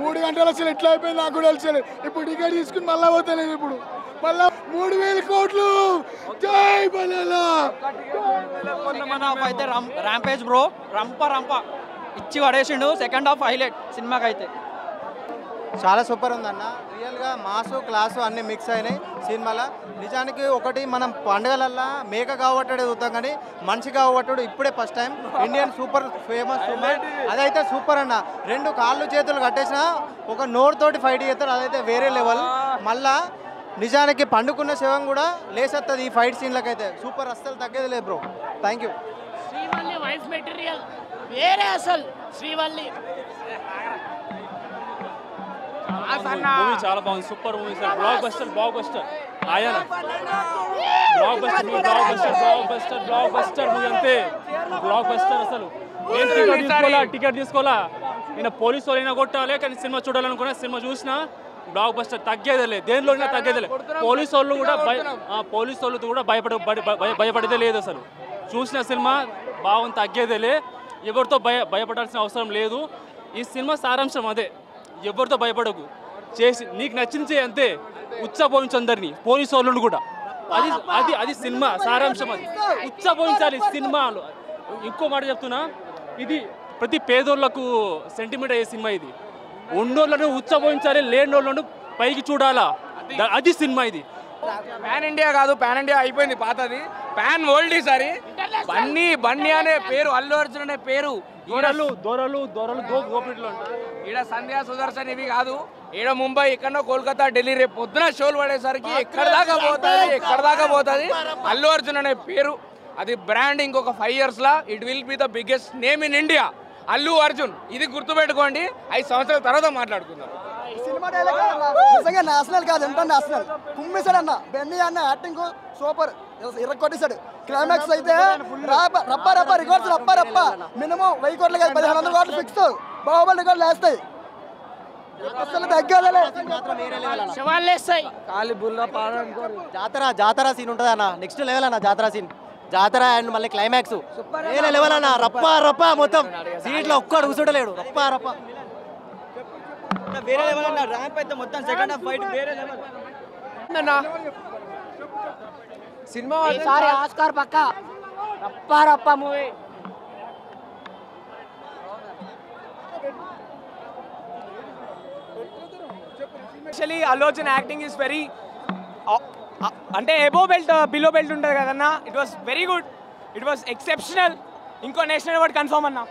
3 గంటలు అసలు ఎట్లా అయిపోయింది నాకు కూడా తెలిసలేదు. ఇప్పుడు టికెట్ తీసుకుని మళ్ళీ పోతలేదు. ఇప్పుడు మళ్ళా 3000 కోట్లు. జై బలాలా. అయితే ర్యాంపేజ్ బ్రో, రంప ఇచ్చి పడేసిండు. సెకండ్ హాఫ్ హైలైట్ సినిమాకి అయితే చాలా సూపర్ ఉందన్న. రియల్గా మాసు క్లాసు అన్నీ మిక్స్ అయినాయి సినిమాలో. నిజానికి ఒకటి మనం పండుగలల్లో మేక కావట్టడే చూద్దాం, కానీ మనిషి కావట్టుడు ఇప్పుడే first time. Indian super famous super, అదైతే సూపర్ అన్న. 2 కాళ్ళు చేతులు కట్టేసిన ఒక నోరుతోటి ఫైట్ చేస్తారు, అదైతే వేరే లెవెల్. మళ్ళా నిజానికి పండుకున్న శవం కూడా లేసేస్తుంది ఈ ఫైట్ సీన్లకైతే. సూపర్, అస్సలు తగ్గేది లేదు bro. Thank you. Srivalli wife material వేరే అసలు. శ్రీవల్లి మూవీ చాలా బాగుంది, super movie sir. Block buster ఆయన బ్లాక్ బస్టర్ మూవీ అంతే. బ్లాక్ బస్టర్ అసలు. నేను టికెట్ తీసుకోవాలా, నేను పోలీసు వాళ్ళైనా కొట్టాలి, కానీ సినిమా చూడాలనుకున్నా. సినిమా చూసినా బ్లాక్ బస్టర్ తగ్గేదేలే, దేనిలో తగ్గేదేలే. పోలీసు వాళ్ళతో కూడా భయపడేదే లేదు అసలు. చూసిన సినిమా బాగుంది, తగ్గేదేలే. ఎవరితో భయపడాల్సిన అవసరం లేదు. ఈ సినిమా సారాంశం అదే, ఎవరితో భయపడకు, చేసి నీకు నచ్చింది చేయి అంతే. ఉచ్చపోయించు అందరినీ, పోలీసు వాళ్ళను కూడా. అది సినిమా సారాంశం. అది ఉచ్చపోయించాలి సినిమాలో. ఇంకో మాట చెప్తున్నా, ఇది ప్రతి పేదోళ్లకు సెంటిమెంట్ అయ్యే సినిమా. ఇది ఉన్నోళ్ళను ఉచ్చపోయించాలి, లేనోళ్ళను పైకి చూడాలా, అది సినిమా. ఇది పాన్ ఇండియా కాదు, పాన్ ఇండియా అయిపోయింది, పాతది. పాన్ వరల్డ్ ఈసారి. బన్నీ అనే పేరు, అల్లు అర్జున్ అనే పేరు. దొరలు ఈడ సంధ్యా సుదర్శన్ ఇవి కాదు. ఈడ ముంబై, ఎక్కడో కోల్కతా, ఢిల్లీ. రేపు పొద్దున షోలు పడేసరికి ఎక్కడ దాకా పోతుంది అల్లు అర్జున్ అనే పేరు. అది బ్రాండ్. ఇంకొక 5 years law it will be the biggest name in India, Allu Arjun. ఇది గుర్తుపెట్టుకోండి. 5 సంవత్సరాల తర్వాత మాట్లాడుకుందాం. సినిమా డైలాగ్ నిజంగా నేషనల్ కాదు, ఇంటర్నేషనల్. కుమ్మేశాడు అన్న. బెన్నీ అన్న యాక్టింగ్ సూపర్, కొట్టేశాడు. క్లైమాక్స్ అయితే రప్ప రికార్డ్స్ రప్ప మినిమం 1000 కోట్లు కాదు, 1500 కోట్లు ఫిక్స్. బాహుబలి రికార్డులు వేస్తాయి, అసలు తగ్గలే. శవాలు వేస్తాయి. కాలి బుల్ల జాతర సీన్ ఉంటుంది అన్న, నెక్స్ట్ లెవెల్ అన్న. జాతర అండ్ మళ్ళీ క్లైమాక్స్ వేరే లెవెల్ అన్న. రప్ప మొత్తం సీట్లో ఒక్కడు కూర్చోటలేడు. రప్ప వేరే లెవెల్ అన్న. ర్యాంప్ అయితే మొత్తం సెకండ్ హాఫ్ ఫైట్ వేరే లెవెల్ సినిమా. ఈసారి ఆస్కార్ పక్క. రప్ప movie. Actually Allu Arjun acting is very, అంటే ఎబో బెల్ట్ బిలో బెల్ట్ ఉంటుంది కదన్నా. It was very good, it was exceptional. ఇంకో నేషనల్ అవార్డ్ కన్ఫర్మ్ అన్నా.